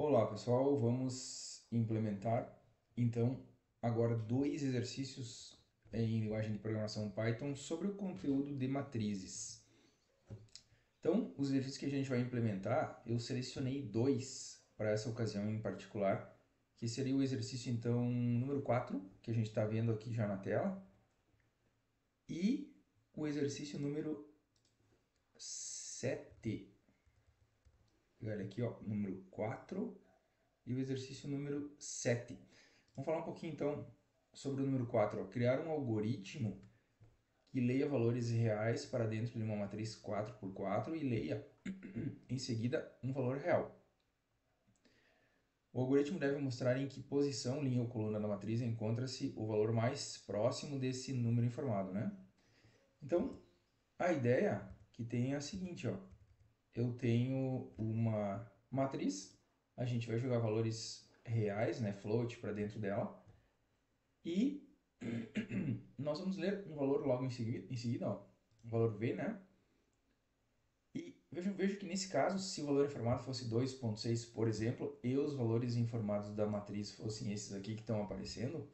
Olá pessoal, vamos implementar então agora dois exercícios em linguagem de programação Python sobre o conteúdo de matrizes. Então, os exercícios que a gente vai implementar, eu selecionei dois para essa ocasião em particular, que seria o exercício então número 4, que a gente está vendo aqui já na tela, e o exercício número 7. Olha aqui, ó, número 4 e o exercício número 7. Vamos falar um pouquinho então sobre o número 4. Ó. Criar um algoritmo que leia valores reais para dentro de uma matriz 4x4 e leia em seguida um valor real. O algoritmo deve mostrar em que posição, linha ou coluna da matriz encontra-se o valor mais próximo desse número informado, né? Então, a ideia que tem é a seguinte, ó. Eu tenho uma matriz, a gente vai jogar valores reais, né, float, para dentro dela, e nós vamos ler um valor logo em seguida ó, um valor V, né? E vejo que nesse caso, se o valor informado fosse 2.6, por exemplo, e os valores informados da matriz fossem esses aqui que estão aparecendo,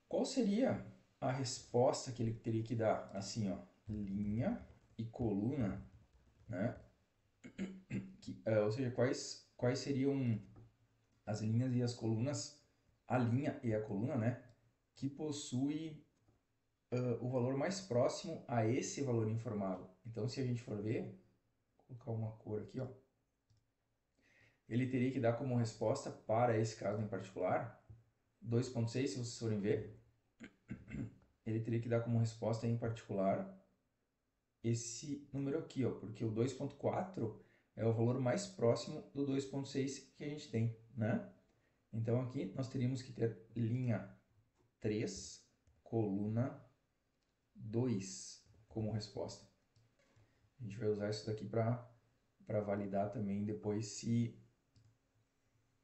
qual seria a resposta que ele teria que dar? Assim, ó, linha e coluna, né? Ou seja, quais seriam as linhas e as colunas, a linha e a coluna, né? Que possui o valor mais próximo a esse valor informado. Então, se a gente for ver, vou colocar uma cor aqui, ó, ele teria que dar como resposta para esse caso em particular, 2.6, se vocês forem ver, ele teria que dar como resposta em particular esse número aqui, ó, porque o 2.4 é o valor mais próximo do 2.6 que a gente tem, né? Então aqui nós teríamos que ter linha 3, coluna 2 como resposta. A gente vai usar isso daqui para validar também depois se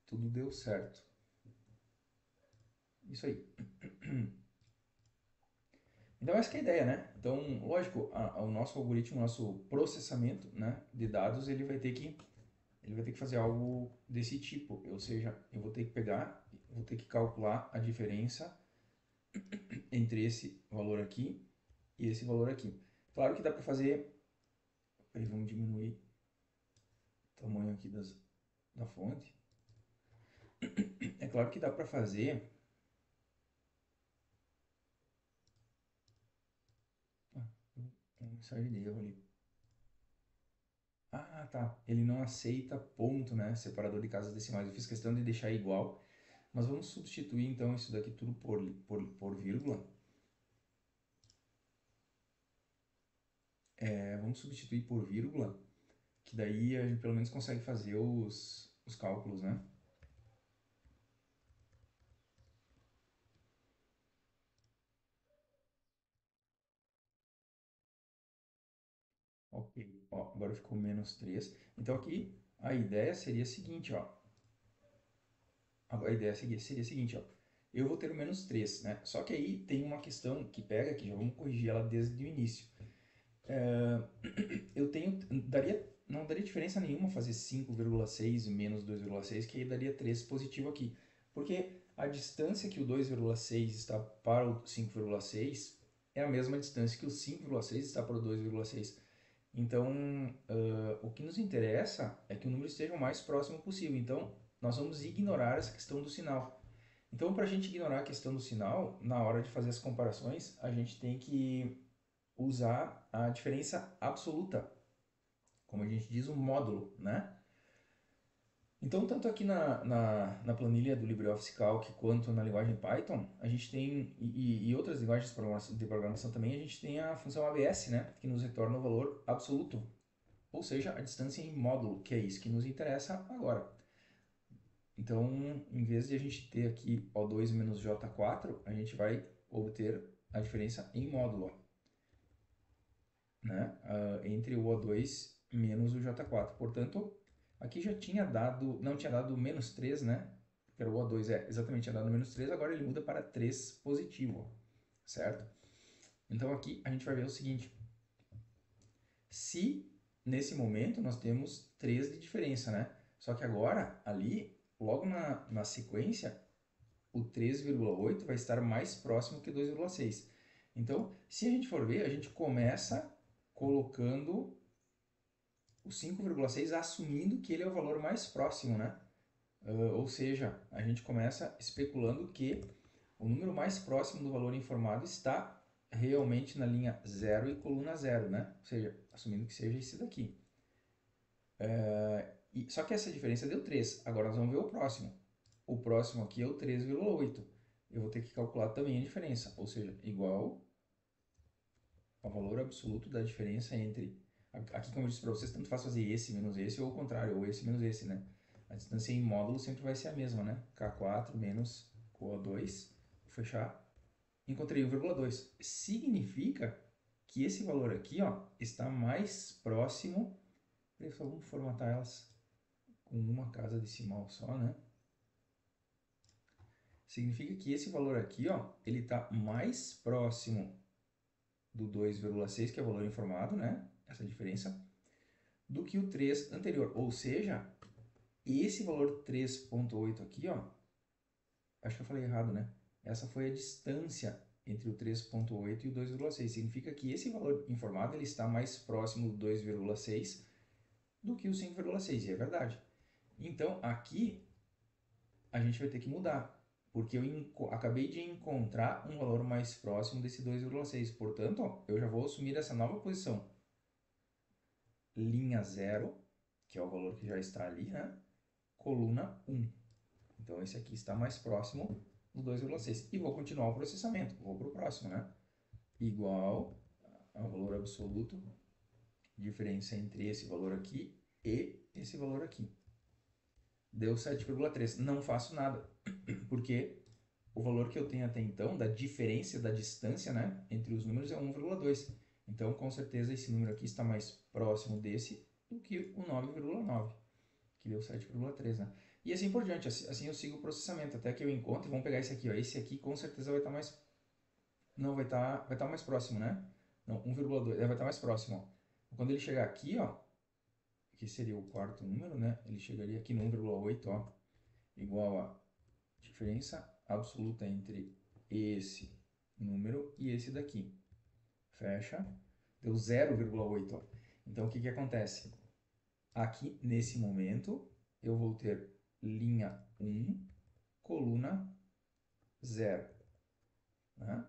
tudo deu certo. Isso aí. Então essa que é a ideia, né? Então, lógico, o nosso algoritmo, o nosso processamento, né, de dados, ele vai ter que fazer algo desse tipo. Ou seja, eu vou ter que vou ter que calcular a diferença entre esse valor aqui e esse valor aqui. Claro que dá para fazer. Peraí, vamos diminuir o tamanho aqui da fonte. É claro que dá para fazer. Uma mensagem de erro ali. Ah, tá. Ele não aceita ponto, né? Separador de casas decimais. Eu fiz questão de deixar igual. Mas vamos substituir então isso daqui tudo por vírgula. Vamos substituir por vírgula, que daí a gente pelo menos consegue fazer os cálculos, né? Ok, ó, agora ficou menos 3. Então aqui a ideia seria a seguinte, ó. A ideia seria a seguinte, ó. Eu vou ter o menos 3, né? Só que aí tem uma questão que pega, que já vamos corrigir ela desde o início. Eu tenho, não daria diferença nenhuma fazer 5,6 menos 2,6, que aí daria 3 positivo aqui. Porque a distância que o 2,6 está para o 5,6 é a mesma distância que o 5,6 está para o 2,6. Então, o que nos interessa é que o número esteja o mais próximo possível. Então, nós vamos ignorar essa questão do sinal. Então, para a gente ignorar a questão do sinal, na hora de fazer as comparações, a gente tem que usar a diferença absoluta, como a gente diz, o módulo, né? Então, tanto aqui na planilha do LibreOffice Calc quanto na linguagem Python, a gente tem, e outras linguagens de programação também, a gente tem a função ABS, né? Que nos retorna o valor absoluto, ou seja, a distância em módulo, que é isso que nos interessa agora. Então, em vez de a gente ter aqui O2 menos J4, a gente vai obter a diferença em módulo, né? Entre o O2 menos o J4. Portanto, aqui já tinha dado, não tinha dado menos 3, né? Porque era o O2, exatamente, tinha dado menos 3, agora ele muda para 3 positivo, certo? Então aqui a gente vai ver o seguinte, se nesse momento nós temos 3 de diferença, né? Só que agora, ali, logo na sequência, o 3,8 vai estar mais próximo que 2,6. Então, se a gente for ver, a gente começa colocando o 5,6 assumindo que ele é o valor mais próximo, né? Ou seja, a gente começa especulando que o número mais próximo do valor informado está realmente na linha 0 e coluna 0, né? Ou seja, assumindo que seja esse daqui. Só que essa diferença deu 3. Agora nós vamos ver o próximo. O próximo aqui é o 3,8. Eu vou ter que calcular também a diferença, ou seja, igual ao valor absoluto da diferença entre... Aqui, como eu disse para vocês, tanto faz fazer esse menos esse ou o contrário, ou esse menos esse, né? A distância em módulo sempre vai ser a mesma, né? K4 menos COA2, vou fechar, encontrei 1,2. Significa que esse valor aqui, ó, está mais próximo... Só vamos formatar elas com uma casa decimal só, né? Significa que esse valor aqui, ó, ele está mais próximo do 2,6, que é o valor informado, né? Essa diferença, do que o 3 anterior. Ou seja, esse valor 3,8 aqui, ó, acho que eu falei errado, né? Essa foi a distância entre o 3,8 e o 2,6. Significa que esse valor informado ele está mais próximo do 2,6 do que o 5,6, e é verdade. Então, aqui, a gente vai ter que mudar, porque eu acabei de encontrar um valor mais próximo desse 2,6. Portanto, ó, eu já vou assumir essa nova posição. Linha 0, que é o valor que já está ali, né? Coluna 1. Então, esse aqui está mais próximo do 2,6. E vou continuar o processamento. Vou para o próximo, né? Igual ao valor absoluto, diferença entre esse valor aqui e esse valor aqui. Deu 7,3. Não faço nada, porque o valor que eu tenho até então, da diferença da distância, né, entre os números é 1,2. Então, com certeza, esse número aqui está mais próximo desse do que o 9,9, que deu 7,3, né? E assim por diante, assim eu sigo o processamento, até que eu encontre, vamos pegar esse aqui, ó, esse aqui com certeza vai estar mais... Não, vai estar mais próximo, né? Não, 1,2, vai estar mais próximo, ó. Quando ele chegar aqui, ó, que seria o quarto número, né? Ele chegaria aqui no 1,8, ó, igual a diferença absoluta entre esse número e esse daqui. Fecha. Deu 0,8. Então, o que acontece? Aqui, nesse momento, eu vou ter linha 1, coluna 0. Né?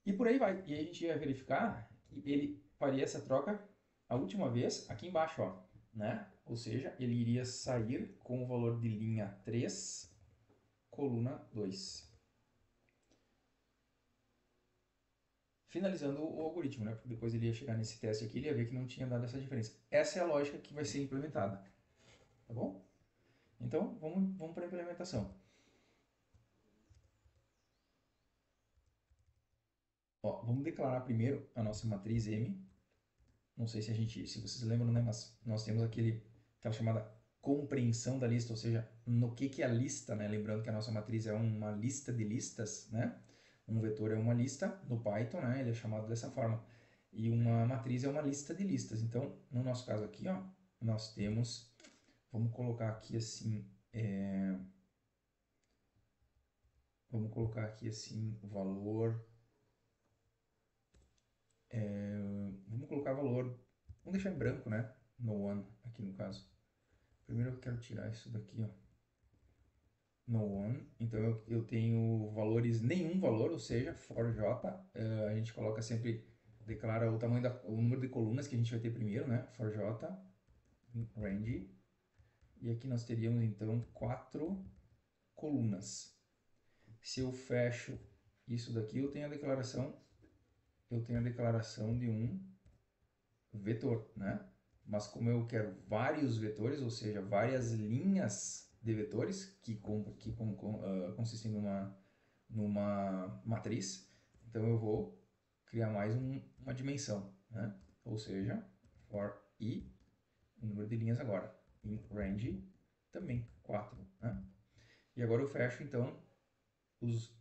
E por aí vai. E a gente vai verificar que ele faria essa troca a última vez aqui embaixo, ó, né? Ou seja, ele iria sair com o valor de linha 3, coluna 2. Finalizando o algoritmo, né? Porque depois ele ia chegar nesse teste aqui e ele ia ver que não tinha dado essa diferença. Essa é a lógica que vai ser implementada. Tá bom? Então, vamos para a implementação. Ó, vamos declarar primeiro a nossa matriz M. Não sei se vocês lembram, né? Mas nós temos aquela chamada compreensão da lista, ou seja, no que é a lista, né? Lembrando que a nossa matriz é uma lista de listas, né? Um vetor é uma lista no Python, né? Ele é chamado dessa forma. E uma matriz é uma lista de listas. Então, no nosso caso aqui, ó, nós temos, vamos colocar aqui assim, vamos colocar aqui assim o valor, vamos colocar valor, vamos deixar em branco, né? No one, aqui no caso. Primeiro eu quero tirar isso daqui, ó. No one, então eu tenho valores, nenhum valor, ou seja, for j, a gente coloca sempre, declara o tamanho o número de colunas que a gente vai ter primeiro, né? For j, range, e aqui nós teríamos então 4 colunas. Se eu fecho isso daqui, eu tenho a declaração de um vetor, né? Mas como eu quero vários vetores, ou seja, várias linhas de vetores que consistem numa matriz, então eu vou criar mais uma dimensão, né? Ou seja, for i, o número de linhas agora, em range também 4, né? E agora eu fecho então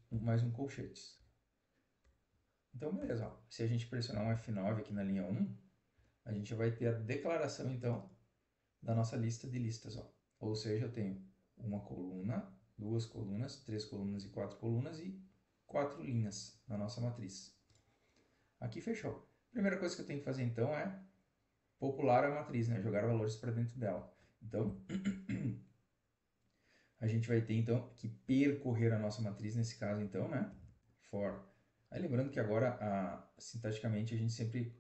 mais um colchetes. Então beleza, ó. Se a gente pressionar um F9 aqui na linha 1, a gente vai ter a declaração então da nossa lista de listas, ó. Ou seja, eu tenho uma coluna, duas colunas, três colunas e 4 linhas na nossa matriz. Aqui fechou. Primeira coisa que eu tenho que fazer então é popular a matriz, né? Jogar valores para dentro dela. Então, a gente vai ter então que percorrer a nossa matriz, nesse caso então, né? For. Aí lembrando que agora, sintaticamente, a gente sempre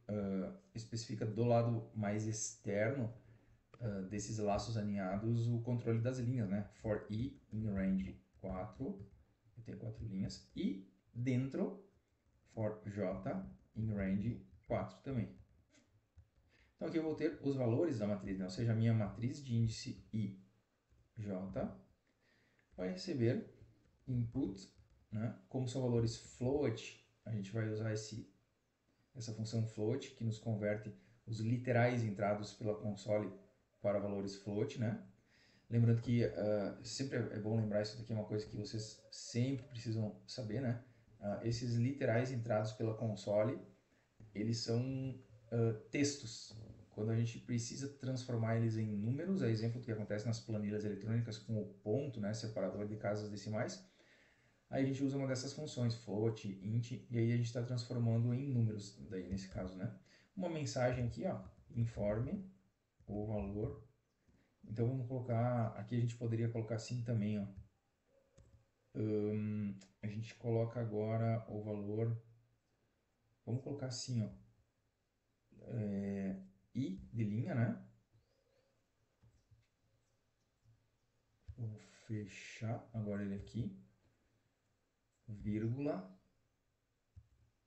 especifica do lado mais externo desses laços alinhados o controle das linhas, né? For i in range 4, eu tenho 4 linhas, e dentro for j in range 4 também. Então aqui eu vou ter os valores da matriz, né? Ou seja, a minha matriz de índice i j vai receber input, né? Como são valores float, a gente vai usar essa função float que nos converte os literais entrados pela console para valores float, né? Lembrando que sempre é bom lembrar, isso daqui é uma coisa que vocês sempre precisam saber, né? Esses literais entrados pela console, eles são textos. Quando a gente precisa transformar eles em números, é exemplo do que acontece nas planilhas eletrônicas com o ponto, né? Separador de casas decimais. Aí a gente usa uma dessas funções, float, int, e aí a gente está transformando em números, daí nesse caso, né? Uma mensagem aqui, ó, informe o valor. Então vamos colocar, aqui a gente poderia colocar assim também, ó. A gente coloca agora o valor, vamos colocar assim, ó, i de linha, né? Vou fechar agora ele aqui, vírgula,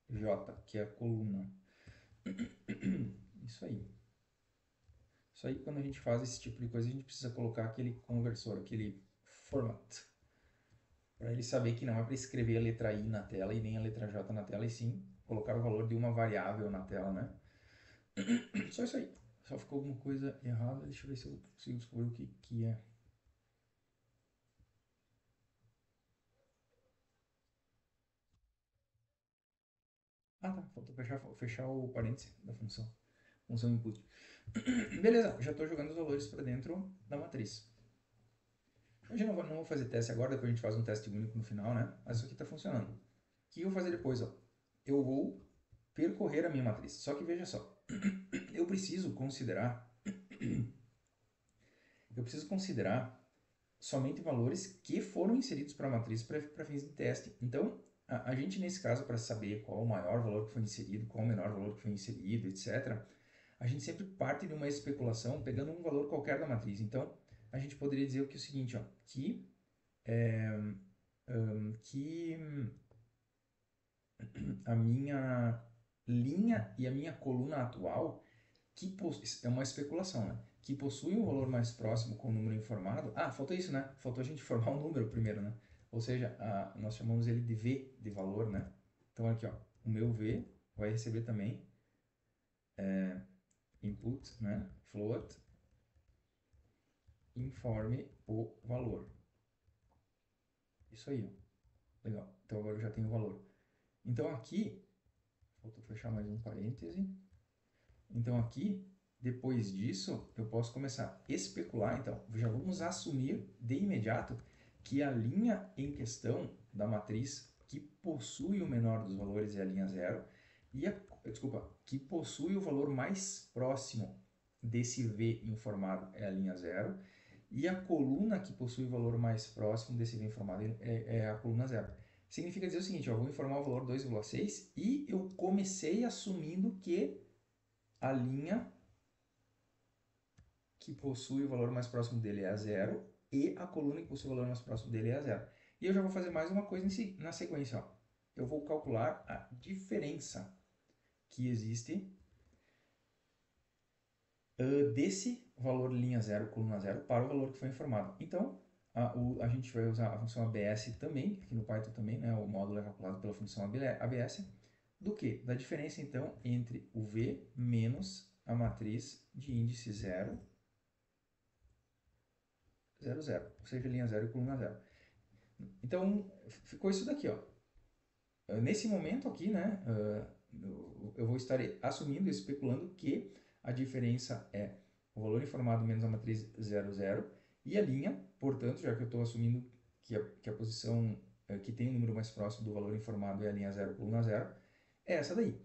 j, que é a coluna. Isso aí. Isso aí, quando a gente faz esse tipo de coisa, a gente precisa colocar aquele conversor, aquele format, para ele saber que não é para escrever a letra I na tela e nem a letra J na tela, e sim colocar o valor de uma variável na tela, né? Só isso aí. Só ficou alguma coisa errada, deixa eu ver se eu consigo descobrir o que é. Ah, tá, faltou fechar o parêntese da função input. Beleza, já estou jogando os valores para dentro da matriz. Eu já não vou fazer teste agora, depois a gente faz um teste único no final, né? Mas isso aqui está funcionando. O que eu vou fazer depois? Ó? Eu vou percorrer a minha matriz. Só que veja só, eu preciso considerar somente valores que foram inseridos para a matriz para fins de teste. Então, a gente nesse caso, para saber qual o maior valor que foi inserido, qual o menor valor que foi inserido, etc., a gente sempre parte de uma especulação pegando um valor qualquer da matriz. Então, a gente poderia dizer o seguinte, ó, que a minha linha e a minha coluna atual, é uma especulação, né? Que possuem um valor mais próximo com o número informado. Ah, faltou isso, né? Faltou a gente formar um número primeiro, né? Ou seja, nós chamamos ele de V de valor, né? Então aqui, ó, o meu V vai receber também input, né? Float, informe o valor. Isso aí, ó. Legal. Então agora eu já tenho o valor. Então aqui, faltou fechar mais um parêntese. Então aqui, depois disso, eu posso começar a especular. Então, já vamos assumir de imediato que a linha em questão da matriz que possui o menor dos valores é a linha 0 e que possui o valor mais próximo desse V informado é a linha 0 e a coluna que possui o valor mais próximo desse V informado é a coluna 0. Significa dizer o seguinte, eu vou informar o valor 2,6 e eu comecei assumindo que a linha que possui o valor mais próximo dele é a 0 e a coluna que possui o valor mais próximo dele é a 0. E eu já vou fazer mais uma coisa na sequência. Ó. Eu vou calcular a diferença que existe desse valor linha 0, coluna 0, para o valor que foi informado. Então, a gente vai usar a função ABS também, aqui no Python também, né? O módulo é calculado pela função ABS. Do que? Da diferença, então, entre o V menos a matriz de índice 0, 0, 0, ou seja, linha 0 e coluna 0. Então, ficou isso daqui, ó. Nesse momento aqui, né, eu vou estar assumindo, especulando que a diferença é o valor informado menos a matriz 0, 0, e a linha, portanto, já que eu estou assumindo que a posição que tem o número mais próximo do valor informado é a linha 0, coluna 0, é essa daí.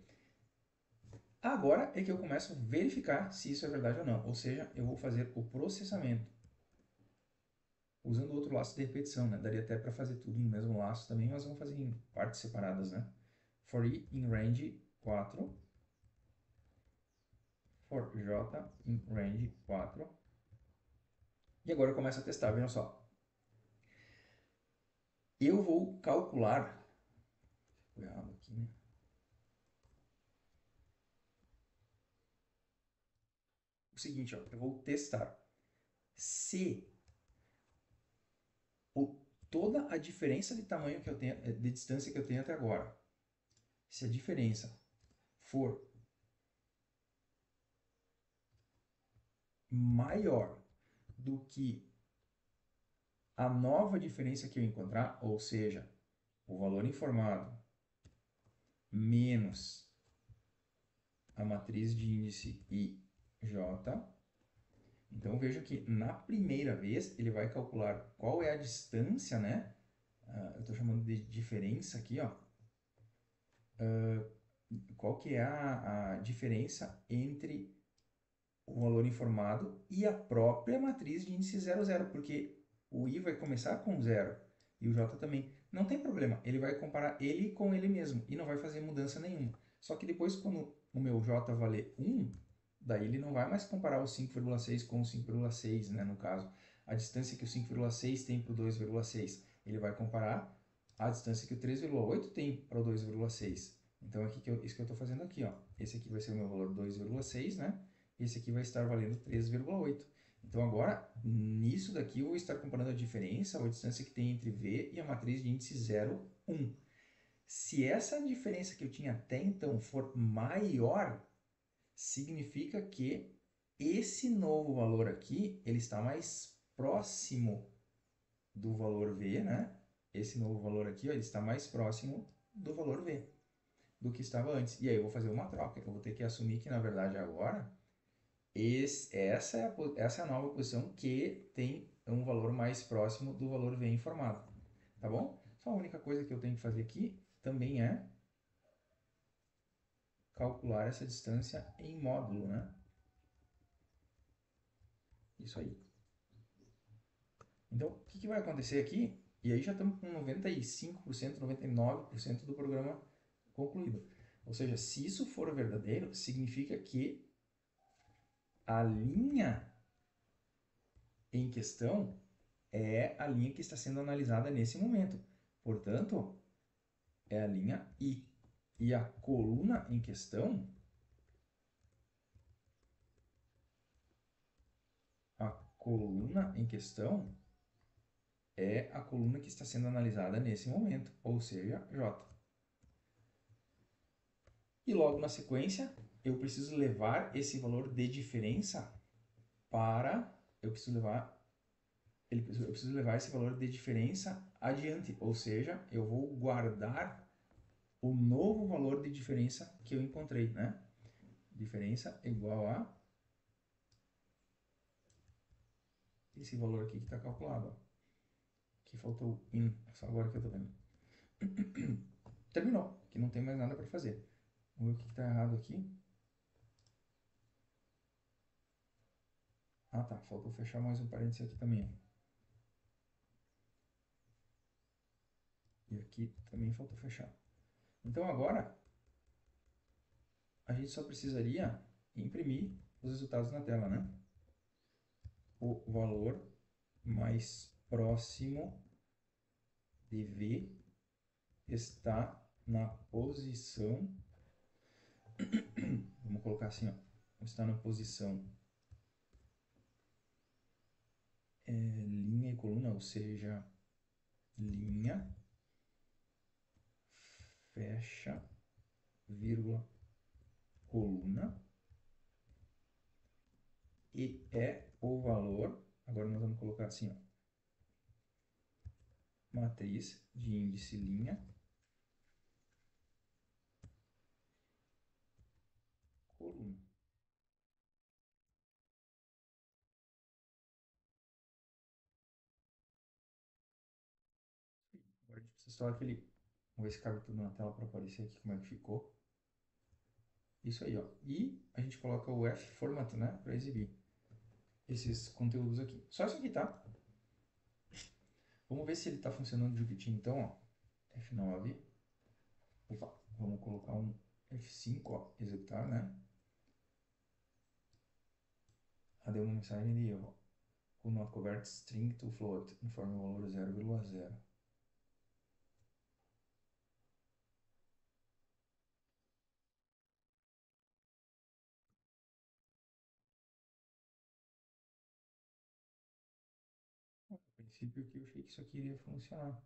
Agora é que eu começo a verificar se isso é verdade ou não, ou seja, eu vou fazer o processamento usando outro laço de repetição, né? Daria até para fazer tudo no mesmo laço também, mas vamos fazer em partes separadas, né? For i in range 4, for j in range 4. E agora eu começo a testar, vejam só. Eu vou calcular... Ficou errado aqui, né? O seguinte, ó, eu vou testar se toda a diferença de tamanho que eu tenho, de distância que eu tenho até agora, se a diferença for maior do que a nova diferença que eu encontrar, ou seja, o valor informado menos a matriz de índice IJ. Então veja que na primeira vez ele vai calcular qual é a distância, né? Eu estou chamando de diferença aqui, ó. Qual que é a diferença entre o valor informado e a própria matriz de índice 0, 0, porque o I vai começar com 0 e o J também. Não tem problema, ele vai comparar ele com ele mesmo e não vai fazer mudança nenhuma. Só que depois, quando o meu J valer 1, daí ele não vai mais comparar o 5,6 com o 5,6, né, no caso. A distância que o 5,6 tem para o 2,6. Ele vai comparar a distância que o 3,8 tem para o 2,6. Então, aqui isso que eu estou fazendo aqui, ó. Esse aqui vai ser o meu valor 2,6, né? Esse aqui vai estar valendo 3,8. Então, agora, nisso daqui, eu vou estar comparando a diferença, ou a distância que tem entre V e a matriz de índice 0, 1. Se essa diferença que eu tinha até então for maior, significa que esse novo valor aqui, ele está mais próximo do valor V, né? Esse novo valor aqui, ó, ele está mais próximo do valor V do que estava antes. E aí eu vou fazer uma troca. Eu vou ter que assumir que, na verdade, agora, essa é a nova posição que tem um valor mais próximo do valor V informado. Tá bom? Só a única coisa que eu tenho que fazer aqui também é calcular essa distância em módulo, né? Isso aí. Então, o que vai acontecer aqui? E aí já estamos com 95%, 99% do programa concluído. Ou seja, se isso for verdadeiro, significa que a linha em questão é a linha que está sendo analisada nesse momento. Portanto, é a linha I. E a coluna em questão, é a coluna que está sendo analisada nesse momento, ou seja, J. E logo na sequência, eu preciso levar esse valor de diferença para... Eu preciso levar esse valor de diferença adiante, ou seja, eu vou guardar o novo valor de diferença que eu encontrei, né? Diferença igual a esse valor aqui que está calculado, ó. Aqui faltou in, só agora que eu estou vendo. Terminou, que não tem mais nada para fazer. Vamos ver o que está errado aqui. Ah, tá, faltou fechar mais um parênteses aqui também. E aqui também faltou fechar. Então agora, a gente só precisaria imprimir os resultados na tela, né? O valor mais próximo de V está na posição... Vamos colocar assim, ó. Está na posição linha e coluna, ou seja, linha, fecha, vírgula, coluna, e é o valor, agora nós vamos colocar assim, ó, matriz de índice linha, coluna. Só aquele... Vamos ver se cabe tudo na tela para aparecer aqui como é que ficou. Isso aí, ó. E a gente coloca o F formato, né? Para exibir esses conteúdos aqui. Só isso aqui, tá? Vamos ver se ele está funcionando direitinho. Então, ó. F9. Opa, vamos colocar um F5, ó. Executar, né? Deu uma mensagem de erro. O not convert string to float. Informe o valor 0,0. A princípio que eu achei que isso aqui iria funcionar.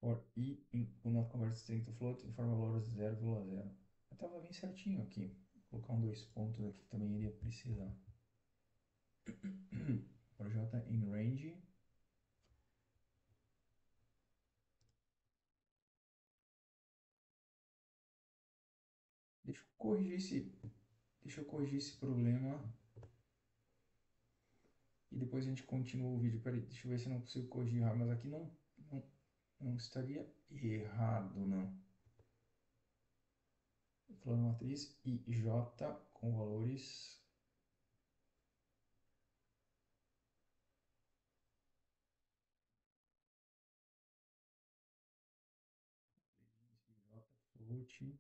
For i o not convert string to float, informa o valor 0,0. Eu tava bem certinho aqui. Vou colocar um dois pontos aqui também iria precisar. Project in range. Deixa eu corrigir esse problema e depois a gente continua o vídeo. Peraí, deixa eu ver se eu não consigo corrigir errado, mas aqui não estaria errado, não. Falando matriz i j com valores float.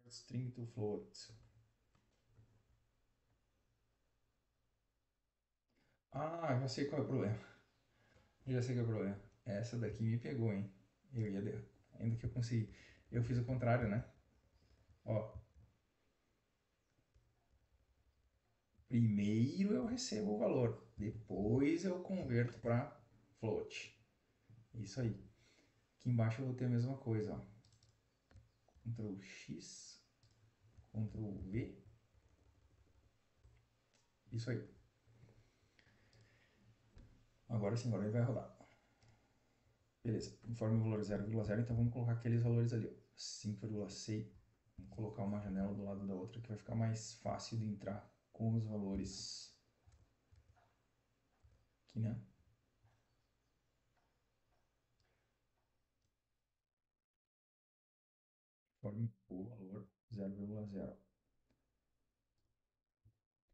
String to float. Ah, já sei qual é o problema. Já sei qual é o problema. Essa daqui me pegou, hein? Eu ia ler. Ainda que eu consegui. Eu fiz o contrário, né? Ó. Primeiro eu recebo o valor. Depois eu converto para float. Isso aí. Aqui embaixo eu vou ter a mesma coisa, ó. Ctrl X, Ctrl V. Isso aí. Agora sim, agora ele vai rodar. Beleza. Informe o valor 0,0, então vamos colocar aqueles valores ali, ó. 5,6. Vamos colocar uma janela do lado da outra que vai ficar mais fácil de entrar com os valores aqui, né? Informe o valor 0,0.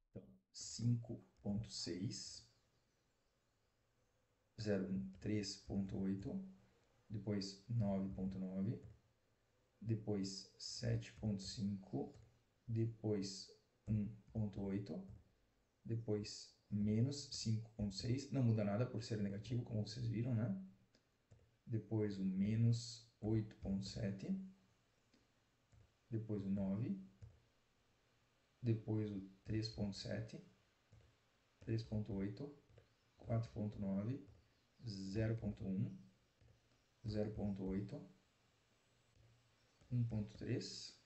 Então, 5,6, 3,8, depois 9,9, depois 7,5, depois 1,8, depois menos 5,6, não muda nada por ser negativo, como vocês viram, né? Depois o menos 8,7, depois o 9, depois o 3,7, 3,8, 4,9, 0,1, 0,8, 1,3,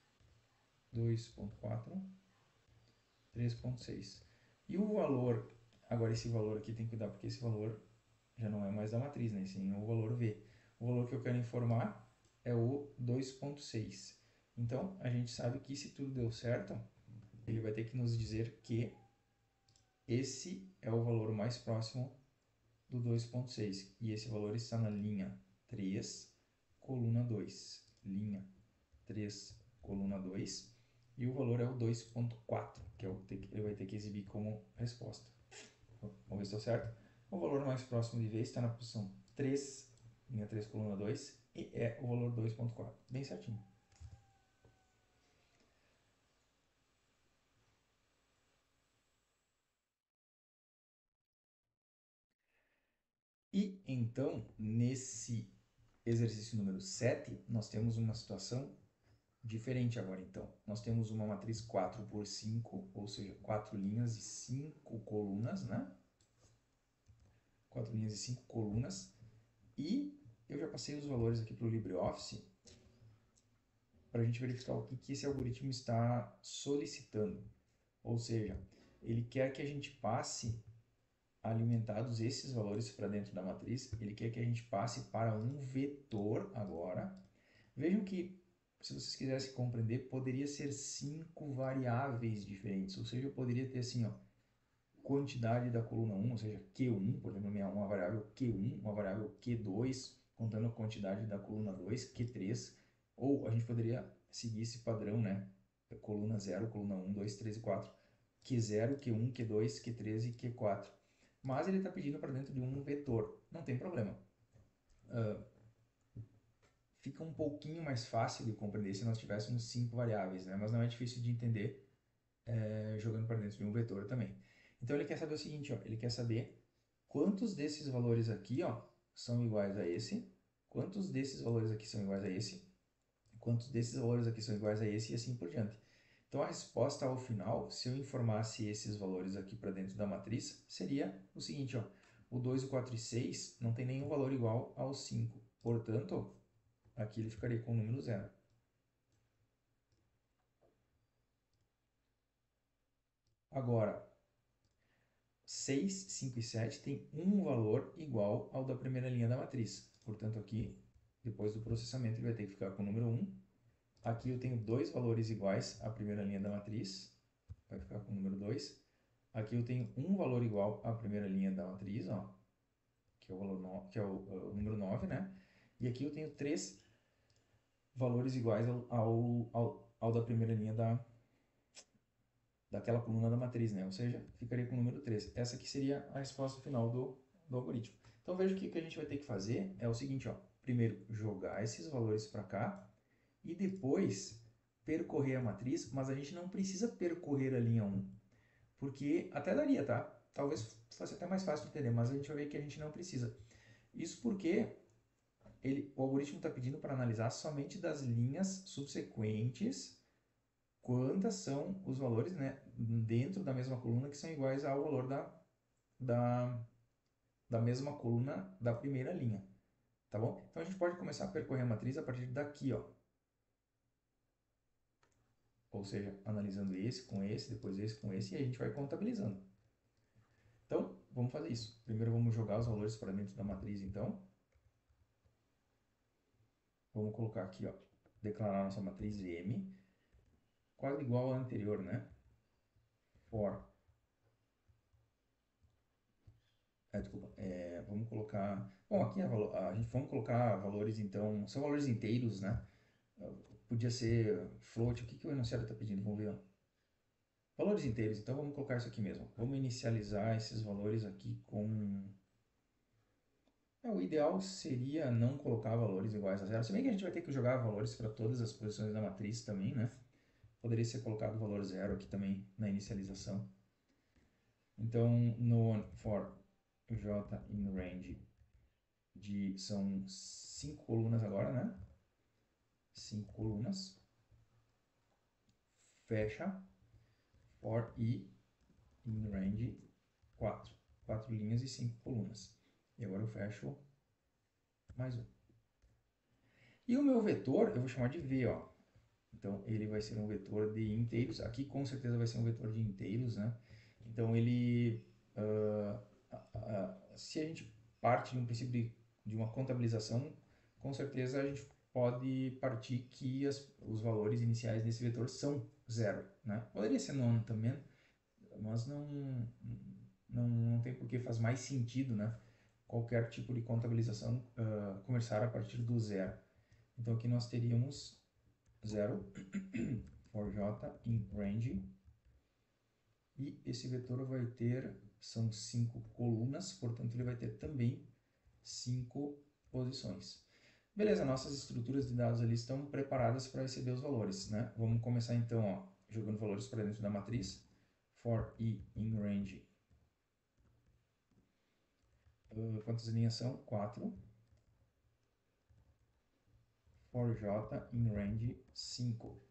2,4, 3,6. E o valor, agora esse valor aqui tem que cuidar, porque esse valor já não é mais da matriz, né? Sim, é o valor V. O valor que eu quero informar é o 2,6. Então, a gente sabe que se tudo deu certo, ele vai ter que nos dizer que esse é o valor mais próximo do 2,6. E esse valor está na linha 3, coluna 2. Linha 3, coluna 2. E o valor é o 2,4, que é o que ele vai ter que exibir como resposta. Vamos ver se está certo. O valor mais próximo de V está na posição 3, linha 3, coluna 2, e é o valor 2,4. Bem certinho. E então, nesse exercício número 7, nós temos uma situação diferente agora. Então, nós temos uma matriz 4 por 5, ou seja, 4 linhas e 5 colunas, né? 4 linhas e 5 colunas. E eu já passei os valores aqui para o LibreOffice para a gente verificar o que esse algoritmo está solicitando. Ou seja, ele quer que a gente passe, alimentados esses valores para dentro da matriz, ele quer que a gente passe para um vetor agora. Vejam que, se vocês quisessem compreender, poderia ser 5 variáveis diferentes. Ou seja, eu poderia ter assim, ó, quantidade da coluna 1, ou seja, Q1, por exemplo, uma variável Q1, uma variável Q2, contando a quantidade da coluna 2, Q3, ou a gente poderia seguir esse padrão, né? Coluna 0, coluna 1, 2, 3 e 4. Q0, Q1, Q2, Q3 e Q4. Mas ele está pedindo para dentro de um vetor. Não tem problema. Fica um pouquinho mais fácil de compreender se nós tivéssemos 5 variáveis, né? Mas não é difícil de entender jogando para dentro de um vetor também. Então ele quer saber o seguinte, ó, ele quer saber quantos desses valores aqui, ó, são iguais a esse, quantos desses valores aqui são iguais a esse, quantos desses valores aqui são iguais a esse e assim por diante. Então a resposta ao final, se eu informasse esses valores aqui para dentro da matriz, seria o seguinte, ó, o 2, o 4 e 6 não tem nenhum valor igual ao 5. Portanto, aqui ele ficaria com o número 0. Agora, 6, 5 e 7 tem um valor igual ao da primeira linha da matriz. Portanto, aqui, depois do processamento, ele vai ter que ficar com o número 1. Aqui eu tenho dois valores iguais à primeira linha da matriz, vai ficar com o número 2. Aqui eu tenho um valor igual à primeira linha da matriz, ó, que é o, valor no, que é o número 9, né? E aqui eu tenho três valores iguais ao da primeira linha daquela coluna da matriz, né? Ou seja, ficaria com o número 3. Essa aqui seria a resposta final do algoritmo. Então veja que o que a gente vai ter que fazer é o seguinte, ó. Primeiro, jogar esses valores para cá e depois percorrer a matriz, mas a gente não precisa percorrer a linha 1, porque até daria, tá? Talvez fosse até mais fácil de entender, mas a gente vai ver que a gente não precisa. Isso porque o algoritmo está pedindo para analisar somente das linhas subsequentes quantas são os valores, né, dentro da mesma coluna que são iguais ao valor da mesma coluna da primeira linha, tá bom? Então a gente pode começar a percorrer a matriz a partir daqui, ó. Ou seja, analisando esse com esse, depois esse com esse, e a gente vai contabilizando. Então, vamos fazer isso. Primeiro vamos jogar os valores para dentro da matriz, então. Vamos colocar aqui, ó, declarar nossa matriz M, quase igual à anterior, né? For. Desculpa, vamos colocar... Bom, aqui a gente vamos colocar valores, então, são valores inteiros, né? Podia ser float, o que o enunciado está pedindo? Vamos ver, ó. Valores inteiros, então vamos colocar isso aqui mesmo. Vamos inicializar esses valores aqui com... o ideal seria não colocar valores iguais a zero, se bem que a gente vai ter que jogar valores para todas as posições da matriz também, né? Poderia ser colocado o valor zero aqui também na inicialização. Então, no for j in range são 5 colunas agora, né? 5 colunas. Fecha. For i in range 4. 4 linhas e 5 colunas. E agora eu fecho mais um. E o meu vetor, eu vou chamar de V, ó. Então, ele vai ser um vetor de inteiros. Aqui, com certeza, vai ser um vetor de inteiros, né? Então, ele... se a gente parte de um princípio de uma contabilização, com certeza a gente pode partir que os valores iniciais desse vetor são zero, né? Poderia ser none também, mas não tem porque faz mais sentido, né? Qualquer tipo de contabilização começar a partir do zero. Então aqui nós teríamos 0 for j in range, e esse vetor vai ter, são 5 colunas, portanto ele vai ter também 5 posições. Beleza, nossas estruturas de dados ali estão preparadas para receber os valores, né? Vamos começar então, ó, jogando valores para dentro da matriz. For i in range. Quantas linhas são? 4. For j in range 5.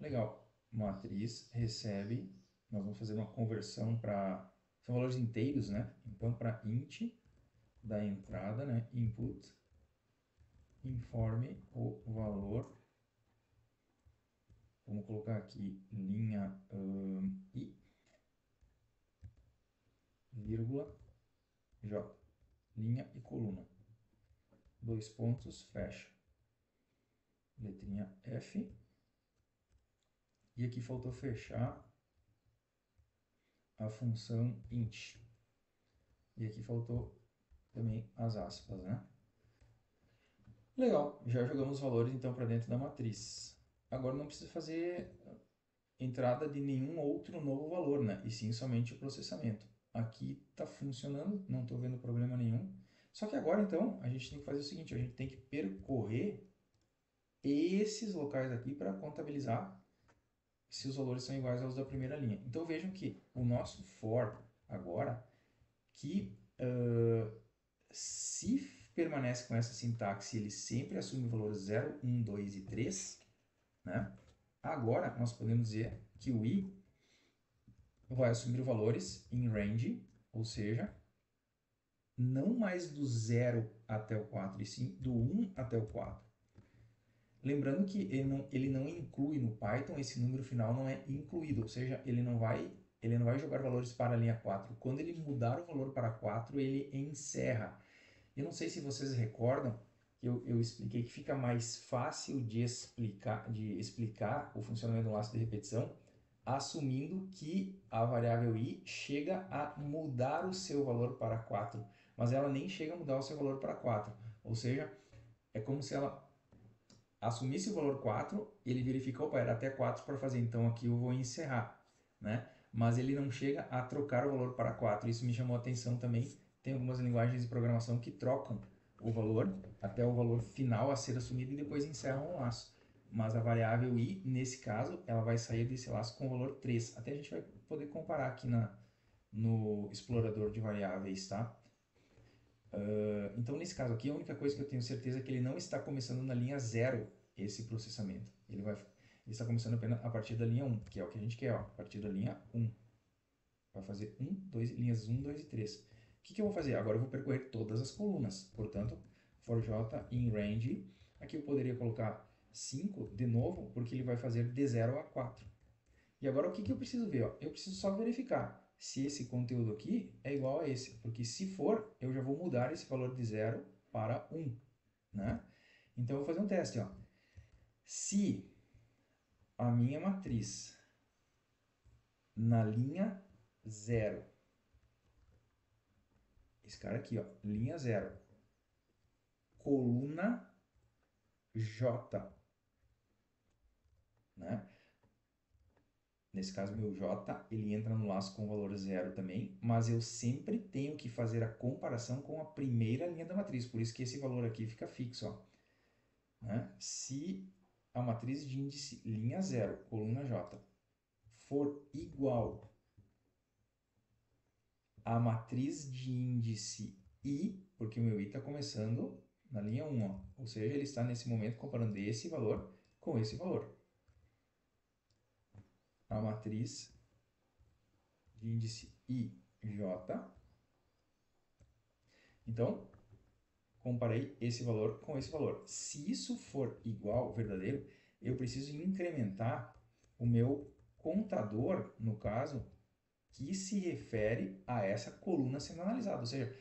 Legal. Matriz recebe, nós vamos fazer uma conversão para são valores inteiros, né? Então, para int da entrada, né? Input, informe o valor. Vamos colocar aqui linha I, vírgula, J, linha e coluna. 2 pontos, fecha. Letrinha F. E aqui faltou fechar a função int. E aqui faltou também as aspas, né? Legal, já jogamos os valores então para dentro da matriz. Agora não precisa fazer entrada de nenhum outro novo valor, né? E sim somente o processamento. Aqui está funcionando, não estou vendo problema nenhum. Só que agora então a gente tem que fazer o seguinte, a gente tem que percorrer esses locais aqui para contabilizar se os valores são iguais aos da primeira linha. Então vejam que o nosso for agora, que se permanece com essa sintaxe, ele sempre assume o valor 0, 1, 2 e 3, né? Agora nós podemos dizer que o i vai assumir valores em range, ou seja, não mais do 0 até o 4, e sim do 1 até o 4. Lembrando que ele não inclui no Python, esse número final não é incluído, ou seja, ele não vai jogar valores para a linha 4. Quando ele mudar o valor para 4, ele encerra. Eu não sei se vocês recordam que eu expliquei que fica mais fácil de explicar o funcionamento do laço de repetição, assumindo que a variável i chega a mudar o seu valor para 4, mas ela nem chega a mudar o seu valor para 4. Ou seja, é como se ela assumisse o valor 4, ele verifica, opa, era até 4 para fazer, então aqui eu vou encerrar, né? Mas ele não chega a trocar o valor para 4, isso me chamou a atenção também. Tem algumas linguagens de programação que trocam o valor até o valor final a ser assumido e depois encerram o laço. Mas a variável i, nesse caso, ela vai sair desse laço com o valor 3. Até a gente vai poder comparar aqui no explorador de variáveis, tá? Então, nesse caso aqui, a única coisa que eu tenho certeza é que ele não está começando na linha 0, esse processamento. Ele está começando apenas a partir da linha 1, que é o que a gente quer, ó, a partir da linha 1. Vai fazer linhas 1, 2 e 3. O que eu vou fazer? Agora eu vou percorrer todas as colunas. Portanto, for j in range, aqui eu poderia colocar 5 de novo, porque ele vai fazer de 0 a 4. E agora o que eu preciso ver? Ó? Eu preciso só verificar se esse conteúdo aqui é igual a esse, porque se for, eu já vou mudar esse valor de 0 para 1, né? Então eu vou fazer um teste, ó. Se a minha matriz na linha 0, esse cara aqui, ó, linha 0, coluna J, né? Nesse caso, meu J, ele entra no laço com o valor 0 também, mas eu sempre tenho que fazer a comparação com a primeira linha da matriz, por isso que esse valor aqui fica fixo, ó. Né? Se a matriz de índice linha 0, coluna J, for igual à matriz de índice I, porque o meu I está começando na linha 1, ó. Ou seja, ele está nesse momento comparando esse valor com esse valor. A matriz de índice IJ. Então, comparei esse valor com esse valor. Se isso for igual, verdadeiro, eu preciso incrementar o meu contador, no caso, que se refere a essa coluna sendo analisada. Ou seja,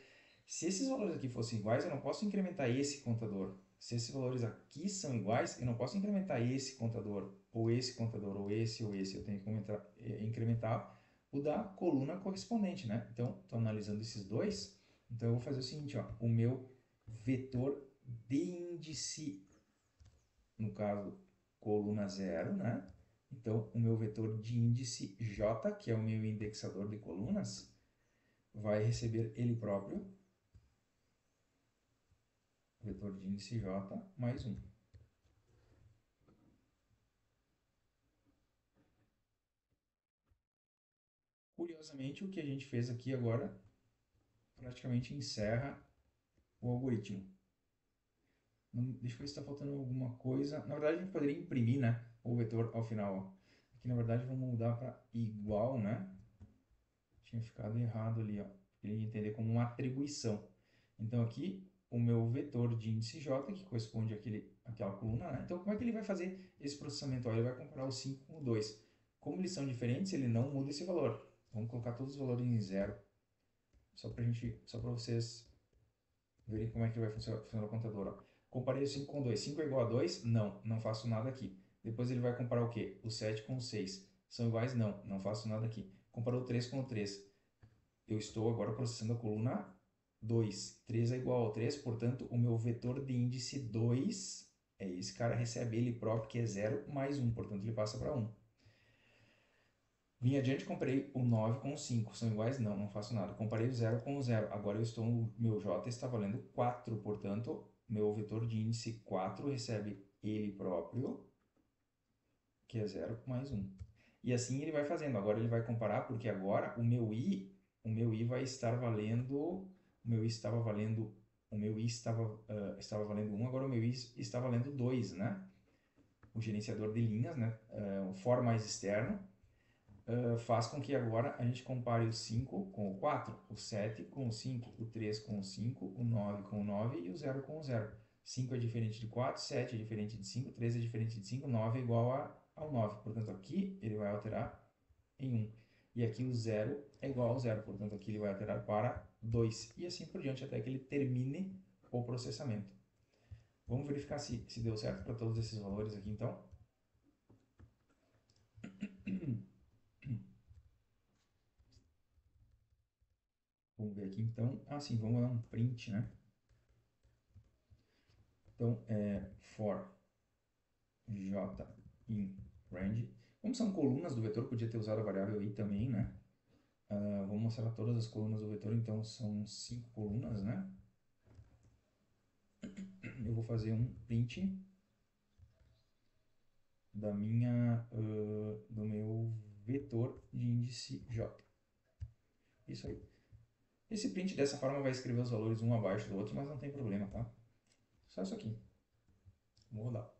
se esses valores aqui fossem iguais, eu não posso incrementar esse contador. Se esses valores aqui são iguais, eu não posso incrementar esse contador, ou esse contador, ou esse, ou esse. Eu tenho que incrementar o da coluna correspondente, né? Então, estou analisando esses dois. Então, eu vou fazer o seguinte, ó. O meu vetor de índice, no caso, coluna 0, né? Então, o meu vetor de índice J, que é o meu indexador de colunas, vai receber ele próprio, vetor de índice J, mais 1. Curiosamente, o que a gente fez aqui agora praticamente encerra o algoritmo. Deixa eu ver se está faltando alguma coisa. Na verdade, a gente poderia imprimir, né, o vetor ao final. Ó. Aqui, na verdade, vamos mudar para igual, né? tinha ficado errado ali, ó. Ele ia entender como uma atribuição. Então aqui o meu vetor de índice J, que corresponde àquela coluna, né? Então como é que ele vai fazer esse processamento? Ó, ele vai comparar o 5 com o 2. Como eles são diferentes, ele não muda esse valor. Vamos colocar todos os valores em zero, só para vocês verem como é que vai funcionar o contador. Ó. Comparei o 5 com 2. 5 é igual a 2? Não, não faço nada aqui. Depois ele vai comparar o quê? O 7 com o 6. São iguais? Não, não faço nada aqui. Comparou o 3 com o 3. Eu estou agora processando a coluna 2. 3 é igual ao 3, portanto, o meu vetor de índice 2 é esse cara, recebe ele próprio, que é 0 mais 1, portanto, ele passa para 1. Vim adiante, comparei o 9 com o 5. São iguais? Não, não faço nada. Comparei o 0 com o 0. Agora meu J está valendo 4, portanto, meu vetor de índice 4 recebe ele próprio, que é 0 mais 1. E assim ele vai fazendo. Agora ele vai comparar, porque agora o meu I vai estar valendo, o meu I estava valendo, estava valendo 1, agora o meu I está valendo 2, né? O gerenciador de linhas, né? O for mais externo, faz com que agora a gente compare o 5 com o 4, o 7 com o 5, o 3 com o 5, o 9 com o 9 e o 0 com o 0. 5 é diferente de 4, 7 é diferente de 5, 3 é diferente de 5, 9 é igual ao 9. Portanto, aqui ele vai alterar em 1. E aqui o 0 é igual ao 0. Portanto, aqui ele vai alterar para 2. E assim por diante até que ele termine o processamento. Vamos verificar se deu certo para todos esses valores aqui, então. Vamos ver aqui, então. Ah, sim, vamos dar um print, né? Então, for j in range. Como são colunas do vetor, podia ter usado a variável i também, né? Vou mostrar todas as colunas do vetor, então são 5 colunas, né? Eu vou fazer um print do meu vetor de índice j. Isso aí. Esse print dessa forma vai escrever os valores um abaixo do outro, mas não tem problema, tá? Só isso aqui. Vou rodar.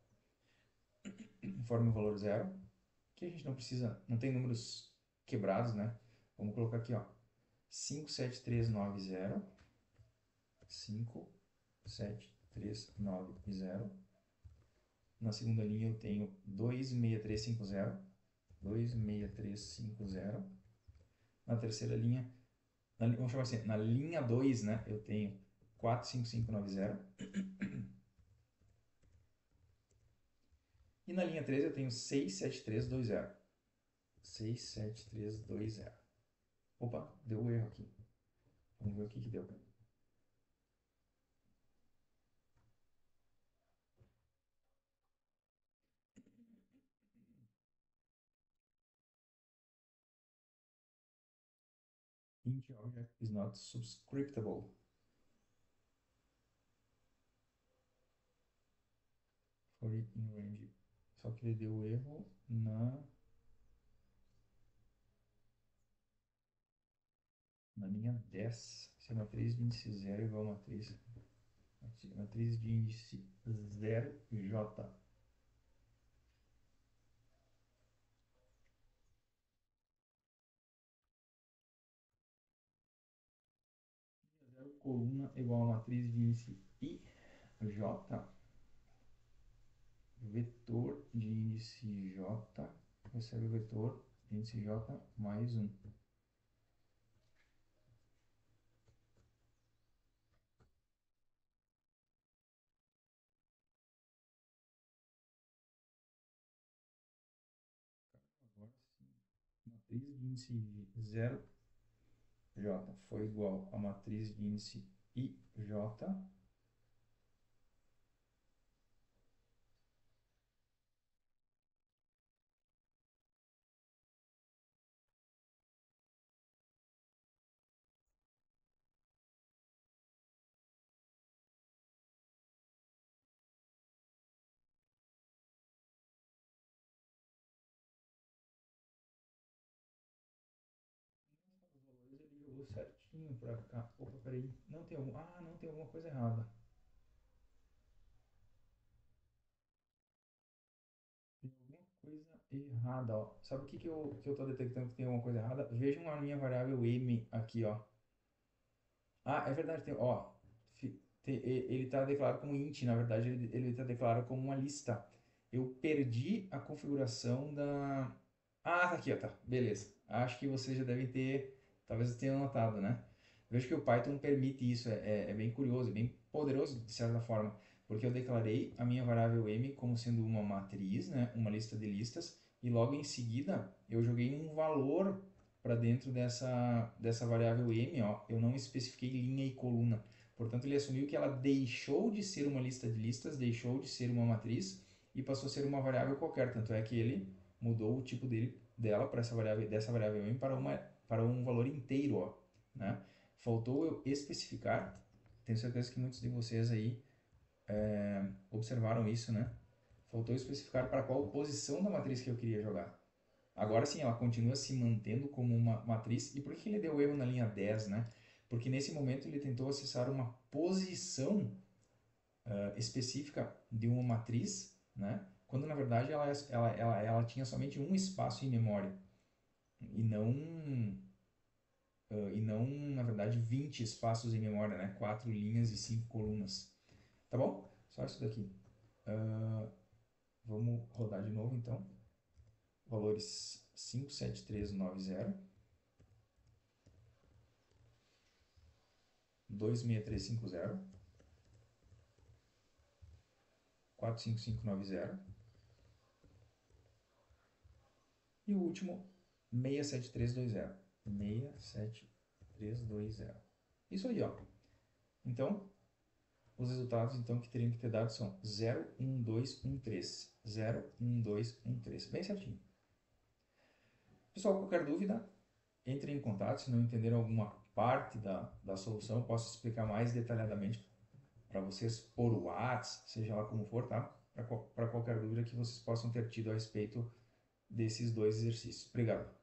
Informe o valor 0, que a gente não precisa, não tem números quebrados, né? Vamos colocar aqui, ó, 57390, 57390. Na segunda linha eu tenho 26350, 26350. Na terceira linha, vamos chamar assim, na linha 2, né, eu tenho 45590. E na linha 3 eu tenho 67320. 67320. Opa, deu um erro aqui. Vamos ver o que deu. Int object is not subscriptable. For it in range. Só que ele deu erro na linha 10. Se a matriz de índice 0 é igual a matriz de índice 0J. Coluna igual a matriz de índice IJ, vetor de índice J, recebe o vetor de índice J mais 1. Agora sim, matriz de índice 0J foi igual a matriz de índice IJ ele jogou certinho pra cá. Opa, peraí. Não tem alguma coisa errada. Tem alguma coisa errada, ó. Sabe o que que eu tô detectando que tem alguma coisa errada? Vejam a minha variável m aqui, ó. Ah, é verdade, tem, ó, ele está declarado como int, na verdade ele está declarado como uma lista. Eu perdi a configuração da... Ah, tá aqui, ó, tá, beleza. Acho que vocês já devem ter, talvez tenham notado, né? Vejo que o Python permite isso, é bem curioso, bem poderoso de certa forma, porque eu declarei a minha variável m como sendo uma matriz, né, uma lista de listas, e logo em seguida eu joguei um valor para dentro dessa variável m, ó, eu não especifiquei linha e coluna. Portanto, ele assumiu que ela deixou de ser uma lista de listas, deixou de ser uma matriz e passou a ser uma variável qualquer. Tanto é que ele mudou o tipo dela para dessa variável m para um valor inteiro, ó, né? Faltou eu especificar. Tenho certeza que muitos de vocês aí observaram isso, né? Faltou especificar para qual posição da matriz que eu queria jogar. Agora sim, ela continua se mantendo como uma matriz. E por que ele deu erro na linha 10, né? Porque nesse momento ele tentou acessar uma posição específica de uma matriz, né? Quando na verdade ela tinha somente um espaço em memória e não na verdade 20 espaços em memória, né? 4 linhas e 5 colunas. Tá bom? Só isso daqui. Vamos rodar de novo então. Valores 57390, 26350, 45590 e o último 67320. 67320. Isso aí, ó. Então, os resultados então que teriam que ter dado são 01213. 01213. Bem certinho. Pessoal, qualquer dúvida, entre em contato. Se não entenderam alguma parte da solução, posso explicar mais detalhadamente para vocês por WhatsApp, seja lá como for, tá? Para qualquer dúvida que vocês possam ter tido a respeito desses dois exercícios. Obrigado.